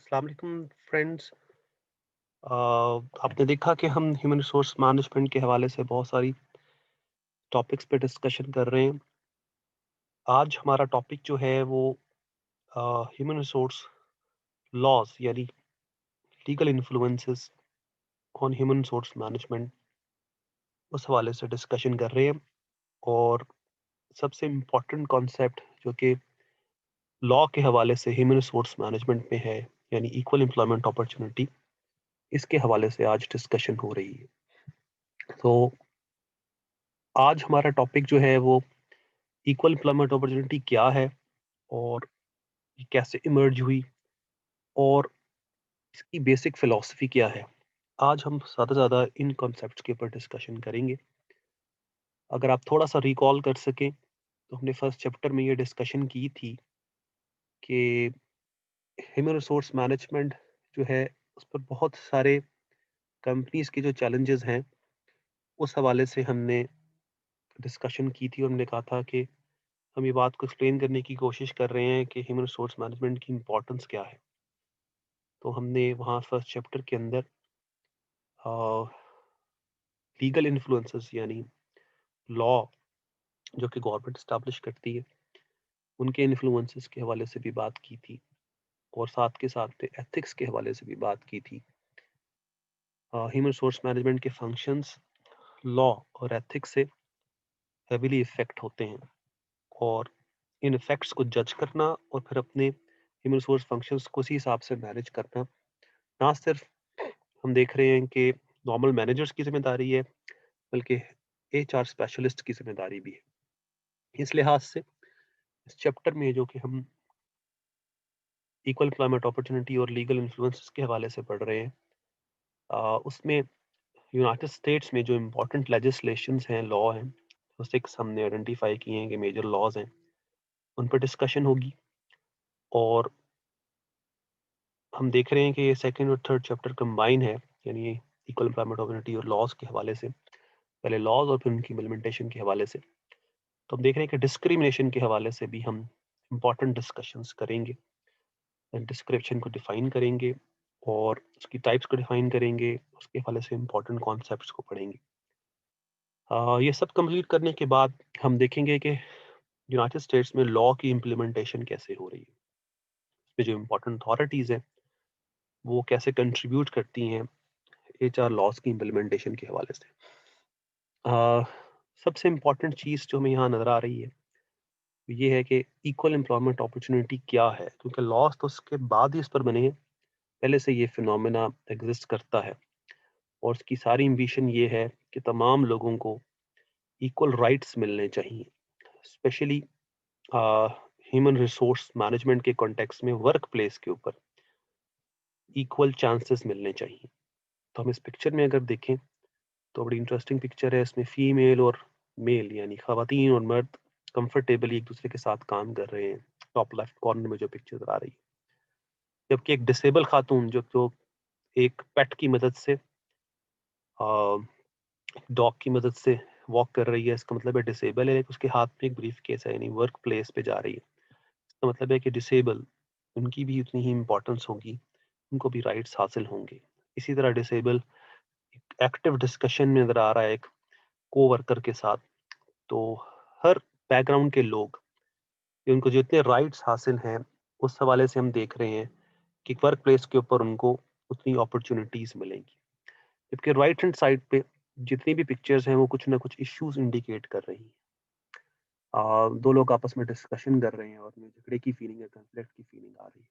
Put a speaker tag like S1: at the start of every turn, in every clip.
S1: अस्सलाम वालेकुम फ्रेंड्स। आपने देखा कि हम ह्यूमन रिसोर्स मैनेजमेंट के हवाले से बहुत सारी टॉपिक्स पे डिस्कशन कर रहे हैं। आज हमारा टॉपिक जो है वो ह्यूमन रिसोर्स लॉज यानी legal influences on human resource management, उस हवाले से डिस्कशन कर रहे हैं। और सबसे इम्पोर्टेंट कॉन्सेप्ट जो कि लॉ के हवाले से ह्यूमन रिसोर्स मैनेजमेंट में है, यानी इक्वल एम्प्लॉयमेंट अपॉर्चुनिटी, इसके हवाले से आज डिस्कशन हो रही है। तो आज हमारा टॉपिक जो है वो इक्वल एम्प्लॉयमेंट अपॉर्चुनिटी क्या है और ये कैसे इमर्ज हुई और इसकी बेसिक फिलॉसफी क्या है। आज हम ज़्यादा इन कॉन्सेप्ट्स के ऊपर डिस्कशन करेंगे। अगर आप थोड़ा सा रिकॉल कर सकें तो हमने फर्स्ट चैप्टर में ये डिस्कशन की थी कि ह्यूमन रिसोर्स मैनेजमेंट जो है उस पर बहुत सारे कंपनीज के जो चैलेंजेस हैं उस हवाले से हमने डिस्कशन की थी। और हमने कहा था कि हम ये बात को एक्सप्लेन करने की कोशिश कर रहे हैं कि ह्यूमन रिसोर्स मैनेजमेंट की इंपॉर्टेंस क्या है। तो हमने वहाँ फर्स्ट चैप्टर के अंदर लीगल इन्फ्लुएंसेस यानी लॉ जो कि गवर्नमेंट स्टैब्लिश करती है उनके इन्फ्लुएंसेस के हवाले से भी बात की थी, और साथ के साथ एथिक्स के हवाले से भी बात की थी। ह्यूमन रिसोर्स मैनेजमेंट के फंक्शंस लॉ और एथिक्स से हेविली इफेक्ट होते हैं, और इन इफेक्ट्स को जज करना और फिर अपने ह्यूमन रिसोर्स फंक्शंस को उसी हिसाब से मैनेज करना ना सिर्फ हम देख रहे हैं कि नॉर्मल मैनेजर्स की जिम्मेदारी है, बल्कि एचआर स्पेशलिस्ट की जिम्मेदारी भी है। इस लिहाज से इस चैप्टर में जो कि हम इक्वल एम्प्लॉयमेंट अपॉर्चुनिटी और लीगल इन्फ्लुएंसेस के हवाले से पढ़ रहे हैं, उसमें यूनाइटेड स्टेट्स में जो इम्पोर्टेंट लेजिस्लेशंस हैं, लॉ हैं, वो 6 हमने आइडेंटिफाई किए हैं कि मेजर लॉज हैं, उन पर डिस्कशन होगी। और हम देख रहे हैं कि ये सेकंड और थर्ड चैप्टर कंबाइन है, यानी इक्वल एम्प्लॉयमेंट अपॉर्चुनिटी और लॉज के हवाले से, पहले लॉज और फिर उनकी इम्प्लीमेंटेशन के हवाले से। तो हम देख रहे हैं कि डिस्क्रिमिनेशन के हवाले से भी हम इम्पोर्टेंट डिस्कशंस करेंगे, डिस्क्रिप्शन को डिफाइन करेंगे और उसकी टाइप्स को डिफाइन करेंगे, उसके हवाले से इम्पोर्टेंट कॉन्सेप्ट्स को पढ़ेंगे। ये सब कंप्लीट करने के बाद हम देखेंगे कि यूनाइटेड स्टेट्स में लॉ की इम्प्लीमेंटेशन कैसे हो रही है, इसमें जो इम्पोर्टेंट अथॉरिटीज़ हैं वो कैसे कंट्रीब्यूट करती हैं एचआर लॉज की इम्प्लीमेंटेशन के हवाले से। अ, सबसे इम्पोर्टेंट चीज़ जो हमें यहाँ नज़र आ रही है ये है कि इक्वल एम्प्लॉयमेंट अपॉर्चुनिटी क्या है, क्योंकि लॉज तो उसके बाद ही इस पर बने हैं, पहले से ये फिनोमेना एग्जिस्ट करता है। और उसकी सारी एम्बिशन ये है कि तमाम लोगों को इक्वल राइट्स मिलने चाहिए, स्पेशली ह्यूमन रिसोर्स मैनेजमेंट के कॉन्टेक्स्ट में वर्क प्लेस के ऊपर इक्वल चांसेस मिलने चाहिए। तो हम इस पिक्चर में अगर देखें तो बड़ी इंटरेस्टिंग पिक्चर है। इसमें फीमेल और मेल यानी खवातीन और मर्द कंफर्टेबली एक दूसरे के साथ काम कर रहे हैं, टॉप लेफ्ट कॉर्नर में जो पिक्चर नजर आ रही है। जबकि एक डिसेबल खातून जो एक पेट की मदद से, डॉग की मदद से वॉक कर रही है, इसका मतलब है डिसेबल है, लेकिन उसके हाथ में एक ब्रीफ केस है, यानी वर्क प्लेस पे जा रही है। इसका मतलब है कि डिसेबल, उनकी भी उतनी ही इंपॉर्टेंस होगी, उनको भी राइट्स हासिल होंगे। इसी तरह डिसेबल एक्टिव डिस्कशन में नजर आ रहा है एक को वर्कर के साथ। तो हर बैकग्राउंड के लोग, कि उनको जितने राइट्स हासिल हैं, उस हवाले से हम देख रहे हैं कि वर्क प्लेस के ऊपर उनको उतनी अपॉर्चुनिटीज मिलेंगी। जबकि राइट हैंड साइड पे जितनी भी पिक्चर्स हैं वो कुछ ना कुछ इश्यूज इंडिकेट कर रही हैं। दो लोग आपस में डिस्कशन कर रहे हैं और उनमें झगड़े की फीलिंग है, कॉन्फ्लिक्ट की फीलिंग आ रही है।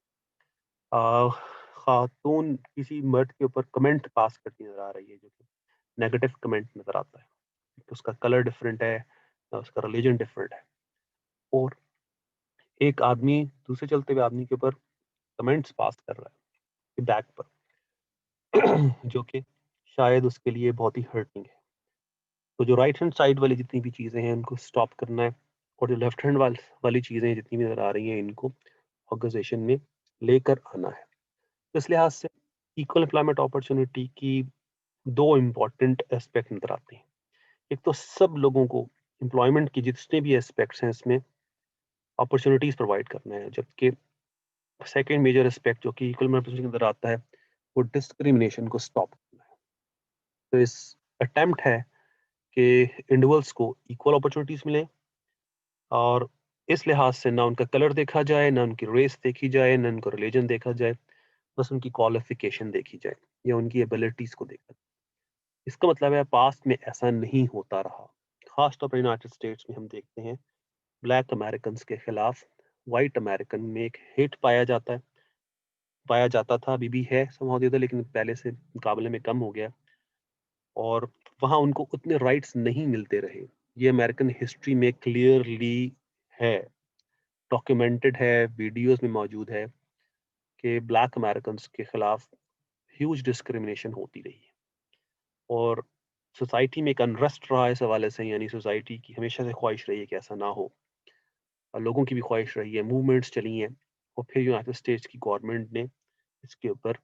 S1: आ, खातून किसी मर्द के ऊपर कमेंट पास करती नजर आ रही है, जो कि नेगेटिव कमेंट नजर आता है। तो उसका कलर डिफरेंट है, उसका रिलीजन डिफरेंट है, और एक आदमी दूसरे चलते हुए आदमी के ऊपर कमेंट्स पास कर रहा है बैक पर, जो कि शायद उसके लिए बहुत ही हर्टिंग है। तो जो राइट हैंड साइड वाली जितनी भी चीज़ें हैं उनको स्टॉप करना है, और जो लेफ्ट हैंड वाली चीज़ें जितनी भी नज़र आ रही हैं इनको ऑर्गेनाइजेशन में लेकर आना है। तो इस लिहाज से इक्वल एम्प्लॉयमेंट अपॉर्चुनिटी की दो इम्पॉर्टेंट एस्पेक्ट नजर आते हैं। एक तो सब लोगों को एम्प्लॉयमेंट की जितने भी एस्पेक्ट्स हैं इसमें अपॉर्चुनिटीज प्रोवाइड करना है, जबकि सेकेंड मेजर एस्पेक्ट जो कि इक्वल रिप्रेजेंटेशन के अंदर आता है, वो डिस्क्रिमिनेशन को स्टॉप करना है। तो इस अटेम्प्ट है कि इंडिविजुअल्स को इक्वल अपॉर्चुनिटीज मिले, और इस लिहाज से ना उनका कलर देखा जाए, ना उनकी रेस देखी जाए, ना उनका रिलीजन देखा जाए, बस उनकी क्वालिफिकेशन देखी जाए या उनकी एबिलिटीज को देखा जाए। इसका मतलब है पास्ट में ऐसा नहीं होता रहा। खास तौर पर यूनाइटेड स्टेट्स में हम देखते हैं ब्लैक अमेरिकन के खिलाफ वाइट अमेरिकन में एक हेट पाया जाता था, अभी भी है समहाउ लेकिन पहले से मुकाबले में कम हो गया, और वहां उनको उतने राइट्स नहीं मिलते रहे। ये अमेरिकन हिस्ट्री में क्लियरली है, डॉक्यूमेंटेड है, वीडियोस में मौजूद है कि ब्लैक अमेरिकन के खिलाफ ह्यूज डिस्क्रिमिनेशन होती रही है, और सोसाइटी में एक अनरेस्ट रहा है इस हवाले से। यानी सोसाइटी की हमेशा से ख्वाहिश रही है कि ऐसा ना हो, और लोगों की भी ख्वाहिश रही है, मूवमेंट्स चली हैं, और फिर यूनाइटेड स्टेट्स की गवर्नमेंट ने इसके ऊपर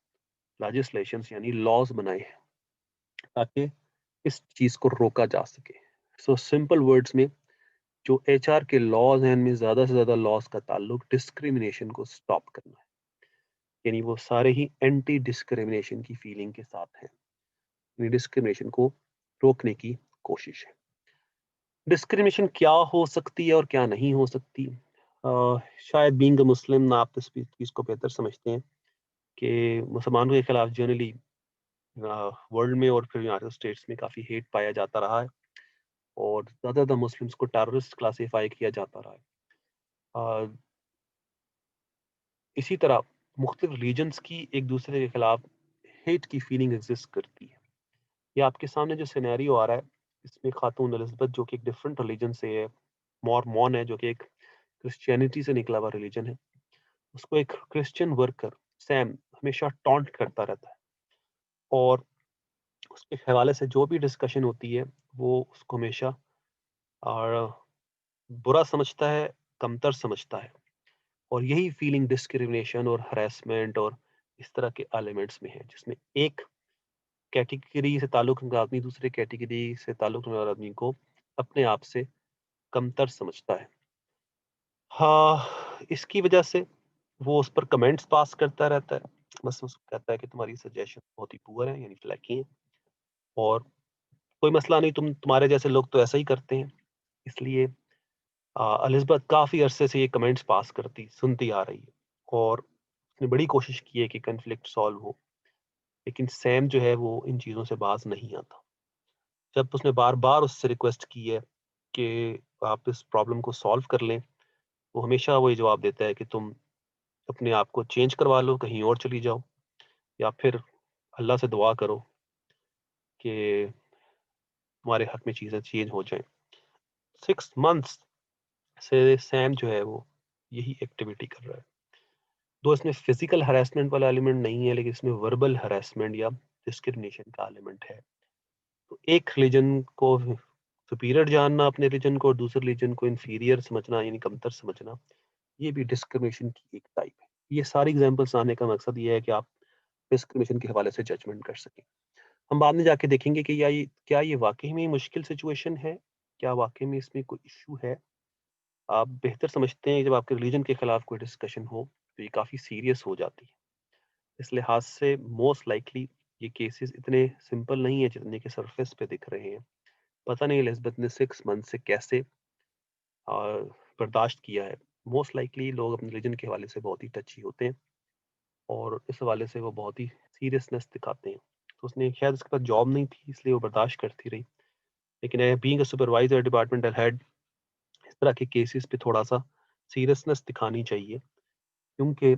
S1: लेजिस्लेशंस यानी लॉज बनाए हैं ताकि इस चीज को रोका जा सके। सो सिंपल वर्ड्स में, जो एचआर के लॉज हैं, इनमें ज्यादा से ज्यादा लॉज का ताल्लुक डिस्क्रिमिनेशन को स्टॉप करना है। यानी वो सारे ही एंटी डिस्क्रिमिनेशन की फीलिंग के साथ हैं, यानी डिस्क्रिमिनेशन को रोकने की कोशिश है। डिस्क्रिमिनेशन क्या हो सकती है और क्या नहीं हो सकती, शायद बीइंग अ मुस्लिम आप इस चीज को बेहतर समझते हैं कि मुसलमानों के खिलाफ जनरली वर्ल्ड में और फिर यूनाइटेड स्टेट्स में काफी हेट पाया जाता रहा है, और ज्यादातर मुस्लिम्स को टेररिस्ट क्लासिफाई किया जाता रहा है। इसी तरह मुख्तलिफ रिलीजन्स की एक दूसरे के खिलाफ हेट की फीलिंग एग्जिस्ट करती है। ये आपके सामने जो सिनेरियो आ रहा है, इसमें खातून एलिजबेथ जो कि एक डिफरेंट रिलीजन से है, मॉर्मॉन है जो कि एक क्रिश्चियनिटी से निकला हुआ रिलीजन है, उसको एक क्रिश्चियन वर्कर सैम हमेशा टॉन्ट करता रहता है, और उसके हवाले से जो भी डिस्कशन होती है वो उसको हमेशा और बुरा समझता है, कमतर समझता है, और यही फीलिंग डिस्क्रिमिनेशन और हरेसमेंट और इस तरह के एलिमेंट्स में है, जिसमें एक कैटेगरी से ताल्लुक रखने वाला आदमी दूसरे कैटेगरी से ताल्लुक रखने वाले आदमी को अपने आप से कमतर समझता है। हाँ, इसकी वजह से वो उस पर कमेंट्स पास करता रहता है, बस उसको कहता है कि तुम्हारी सजेशन बहुत ही पुअर है, यानी फ्लैकी है, और कोई मसला नहीं, तुम्हारे जैसे लोग तो ऐसा ही करते हैं। इसलिए एलिज़ाबेथ काफ़ी अरसे से ये कमेंट्स पास सुनती आ रही है, और उसने बड़ी कोशिश की है कि कॉन्फ्लिक्ट सॉल्व हो, लेकिन सैम जो है वो इन चीज़ों से बाज नहीं आता। जब उसने बार-बार उससे रिक्वेस्ट की है कि आप इस प्रॉब्लम को सॉल्व कर लें, वो हमेशा वही जवाब देता है कि तुम अपने आप को चेंज करवा लो, कहीं और चली जाओ, या फिर अल्लाह से दुआ करो कि तुम्हारे हक में चीज़ें चेंज हो जाएँ। 6 मंथ्स से सैम जो है वो यही एक्टिविटी कर रहा है। दो इसमें फिजिकल हैरेसमेंट वाला एलिमेंट नहीं है, लेकिन इसमें वर्बल हैरेसमेंट या डिस्क्रिमिनेशन का एलिमेंट है। तो एक रिलीजन को सुपीरियर जानना अपने रिलीजन को, और दूसरे रिलीजन को इंफीरियर समझना यानी कमतर समझना, ये भी डिस्क्रिमिनेशन की एक टाइप है। ये सारी एग्जांपल्स आने का मकसद ये है कि आप डिस्क्रिमिनेशन के हवाले से जजमेंट कर सकें। हम बाद में जाके देखेंगे कि क्या ये वाकई में मुश्किल सिचुएशन है, क्या वाकई में इसमें कोई इशू है। आप बेहतर समझते हैं जब आपके रिलीजन के खिलाफ कोई डिस्कशन हो तो ये काफ़ी सीरियस हो जाती है। इस लिहाज से मोस्ट लाइकली ये केसेस इतने सिंपल नहीं है जितने के सरफेस पे दिख रहे हैं। पता नहीं एलिज़ाबेथ ने 6 मंथ से कैसे अ, बर्दाश्त किया है। मोस्ट लाइकली लोग अपने रिलीजन के हवाले से बहुत ही टची होते हैं, और इस हवाले से वो बहुत ही सीरियसनेस दिखाते हैं। तो उसने शायद उसके पास जॉब नहीं थी इसलिए वो बर्दाश्त करती रही। लेकिन being a supervisor departmental head, इस तरह के केसेस पे थोड़ा-सा सीरियसनेस दिखानी चाहिए, क्योंकि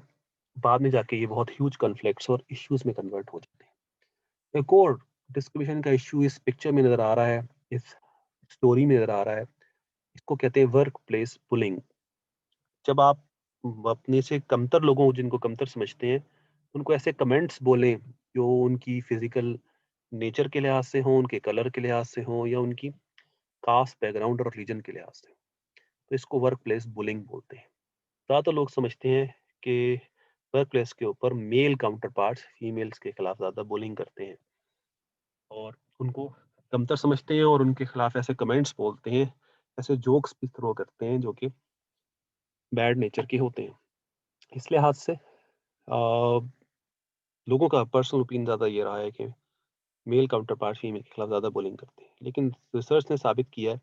S1: बाद में जाके ये बहुत ह्यूज कॉन्फ्लिक्ट्स और इश्यूज में कन्वर्ट हो जाते हैं। एक और डिस्क्रिमिनेशन का इश्यू इस पिक्चर में नजर आ रहा है, इस स्टोरी में नजर आ रहा है। इसको कहते हैं वर्क प्लेस बुलिंग। जब आप अपने से कमतर लोगों जिनको कमतर समझते हैं, उनको ऐसे कमेंट्स बोलें जो उनकी फिजिकल नेचर के लिहाज से हों, उनके कलर के लिहाज से हों, या उनकी कास्ट बैकग्राउंड और रिलीजन के लिहाज से, तो इसको वर्क प्लेस बुलिंग बोलते हैं। ज़्यादातर लोग समझते हैं कि वर्क प्लेस के ऊपर मेल काउंटर पार्ट्स फीमेल्स के खिलाफ ज़्यादा बुलिंग करते हैं, और उनको कमतर समझते हैं, और उनके खिलाफ ऐसे कमेंट्स बोलते हैं, ऐसे जोक्स भी थ्रो करते हैं जो कि बैड नेचर के होते हैं। इस लिहाज से लोगों का पर्सनल ओपिनियन ज़्यादा ये रहा है कि मेल काउंटर पार्ट फीमेल के खिलाफ ज़्यादा बुलिंग करते हैं, लेकिन रिसर्च ने साबित किया है,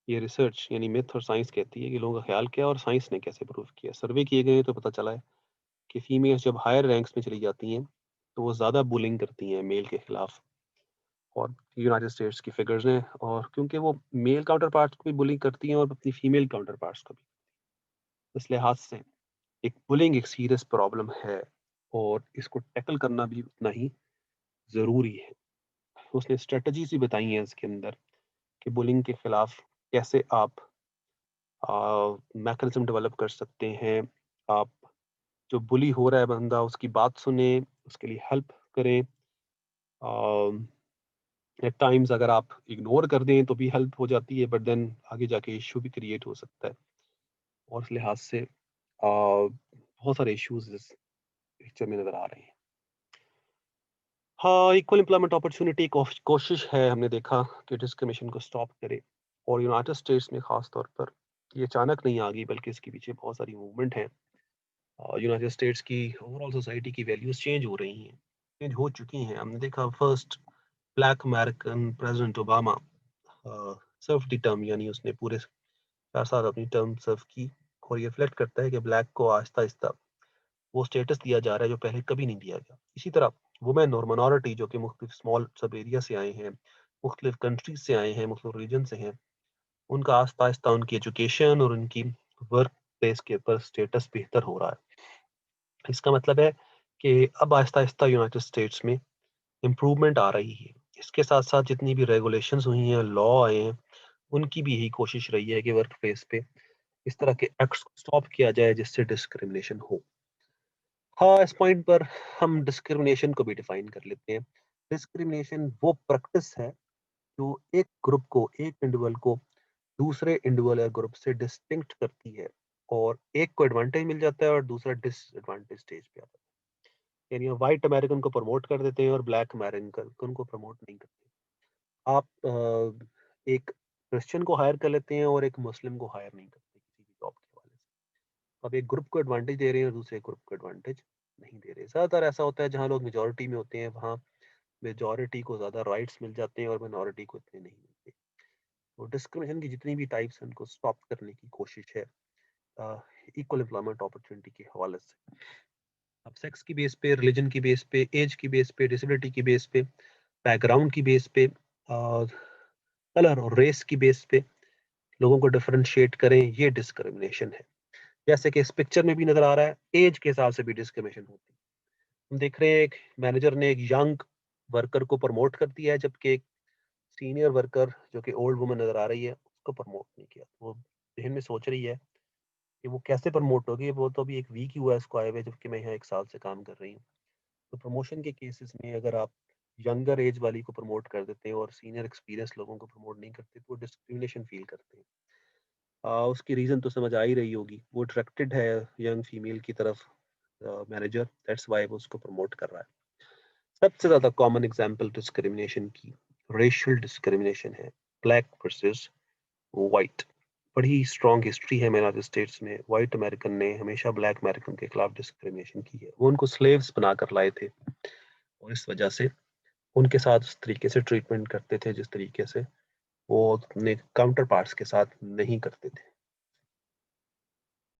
S1: ये रिसर्च यानी मिथ और साइंस कहती है कि लोगों का ख्याल क्या है और साइंस ने कैसे प्रूव किया। सर्वे किए गए तो पता चला है कि फीमेल्स जब हायर रैंक्स में चली जाती हैं तो वो ज़्यादा बुलिंग करती हैं मेल के खिलाफ। और यूनाइटेड स्टेट्स की फिगर्स हैं, और क्योंकि वो मेल काउंटर पार्ट्स को भी बुलिंग करती हैं और अपनी फीमेल काउंटर पार्ट्स को भी, इस लिहाज से एक बुलिंग एक सीरियस प्रॉब्लम है और इसको टैकल करना भी उतना ही ज़रूरी है। उसने स्ट्रेटजीज भी बताई हैं इसके अंदर कि बुलिंग के खिलाफ कैसे आप मैकेनिज्म डेवलप कर सकते हैं। आप जो बुली हो रहा है बंदा उसकी बात सुने, उसके लिए हेल्प करें। एट टाइम्स अगर आप इग्नोर कर दें तो भी हेल्प हो जाती है, बट देन आगे जाके इशू भी क्रिएट हो सकता है। और इस लिहाज से बहुत सारे इश्यूज इस पिक्चर में नजर आ रहे हैं। हाँ, इक्वल एम्प्लॉयमेंट अपॉर्चुनिटी कोशिश है, हमने देखा कि डिस्क्रिमिनेशन को स्टॉप करे। और यूनाइटेड स्टेट्स में ख़ास तौर पर ये अचानक नहीं आ गई, बल्कि इसके पीछे बहुत सारी मूवमेंट है। यूनाइटेड स्टेट्स की ओवरऑल सोसाइटी की वैल्यूज चेंज हो रही हैं, चेंज हो चुकी हैं। हमने देखा first black American president Obama serve the term, यानी उसने पूरे 4 साल अपनी टर्म सर्व की। और ये रिफ्लेक्ट करता है कि ब्लैक को आहिस्ता आहिस्ता वो स्टेटस दिया जा रहा है जो पहले कभी नहीं दिया गया। इसी तरह वुमेन और मिनॉरिटी जो कि मुख्तलिफ स्मॉल सब एरिया से आए हैं, मुख्तलिफ कंट्रीज से आए हैं, मुख्तलिफ रीजन से हैं, उनका आहिस्ता आहिस्ता उनकी एजुकेशन और उनकी वर्क प्लेस के ऊपर स्टेटस बेहतर हो रहा है। इसका मतलब है कि अब आहिस्ता आहिस्ता यूनाइटेड स्टेट्स में इम्प्रूवमेंट आ रही है। इसके साथ साथ जितनी भी रेगुलेशंस हुई हैं, लॉ आए हैं, उनकी भी यही कोशिश रही है कि वर्क प्लेस पे इस तरह के एक्ट्स को स्टॉप किया जाए जिससे डिस्क्रिमिनेशन हो। हाँ, इस पॉइंट पर हम डिस्क्रिमिनेशन को भी डिफाइन कर लेते हैं। डिस्क्रिमिनेशन वो प्रैक्टिस है जो एक ग्रुप को, एक इंडिविजुअल को दूसरे इंडिविजुअल या ग्रुप से डिस्टिंक्ट करती है, और एक को एडवांटेज मिल जाता है और दूसरा डिसएडवांटेज स्टेज पे आता है। यानी व्हाइट अमेरिकन को प्रमोट कर देते हैं और ब्लैक अमेरिकन को प्रमोट नहीं करते। आप एक क्रिश्चियन को हायर कर लेते हैं और एक मुस्लिम को हायर नहीं करते किसी भी जॉब के हवाले से। अब एक ग्रुप को एडवांटेज दे रहे हैं और दूसरे ग्रुप को एडवांटेज नहीं दे रहे। ज़्यादातर ऐसा होता है जहाँ लोग मेजोरिटी में होते हैं, वहाँ मेजोरिटी को ज़्यादा राइट्स मिल जाते हैं और मिनॉरिटी को इतने नहीं मिलते। तो डिस्क्रिमिनेशन की जितनी भी टाइप्स हैं उनको स्टॉप करने की कोशिश है इक्वल एम्प्लॉयमेंट अपॉर्चुनिटी के हवाले से। अब सेक्स की बेस पे, रिलीजन की बेस पे, एज की बेस पे, डिसेबिलिटी की बेस पे, बैकग्राउंड की बेस पे, कलर और रेस की बेस पे लोगों को डिफरेंशिएट करें, ये डिस्क्रिमिनेशन है। जैसे कि इस पिक्चर में भी नजर आ रहा है, एज के हिसाब से भी डिस्क्रिमिनेशन होती है। हम देख रहे हैं एक मैनेजर ने एक यंग वर्कर को प्रमोट कर दिया है, जबकि एक सीनियर वर्कर जो कि ओल्ड वुमन नजर आ रही है उसको प्रमोट नहीं किया। वो जहन में सोच रही है कि वो कैसे प्रमोट होगी, वो तो अभी एक वीक ही हुआ है उसको आए हुए, जबकि मैं यहाँ 1 साल से काम कर रही हूँ। तो प्रमोशन के केसेस में अगर आप यंगर एज वाली को प्रमोट कर देते हैं और सीनियर एक्सपीरियंस लोगों को प्रमोट नहीं करते, तो वो डिस्क्रिमिनेशन फील करते हैं। उसकी रीज़न तो समझ आ ही रही होगी, वो अट्रैक्टेड है यंग फीमेल की तरफ मैनेजर, दैट्स व्हाई वो उसको प्रमोट कर रहा है। सबसे ज़्यादा कॉमन एग्जांपल डिस्क्रिमिनेशन की रेशियल डिस्क्रिमिनेशन है, ब्लैक वर्सेस वाइट। बड़ी स्ट्रॉन्ग हिस्ट्री है यूनाइटेड स्टेट्स में। वाइट अमेरिकन ने हमेशा ब्लैक अमेरिकन के खिलाफ डिस्क्रिमिनेशन की है। वो उनको स्लेव्स बनाकर लाए थे और इस वजह से उनके साथ उस तरीके से ट्रीटमेंट करते थे जिस तरीके से वो अपने काउंटर पार्ट्स के साथ नहीं करते थे।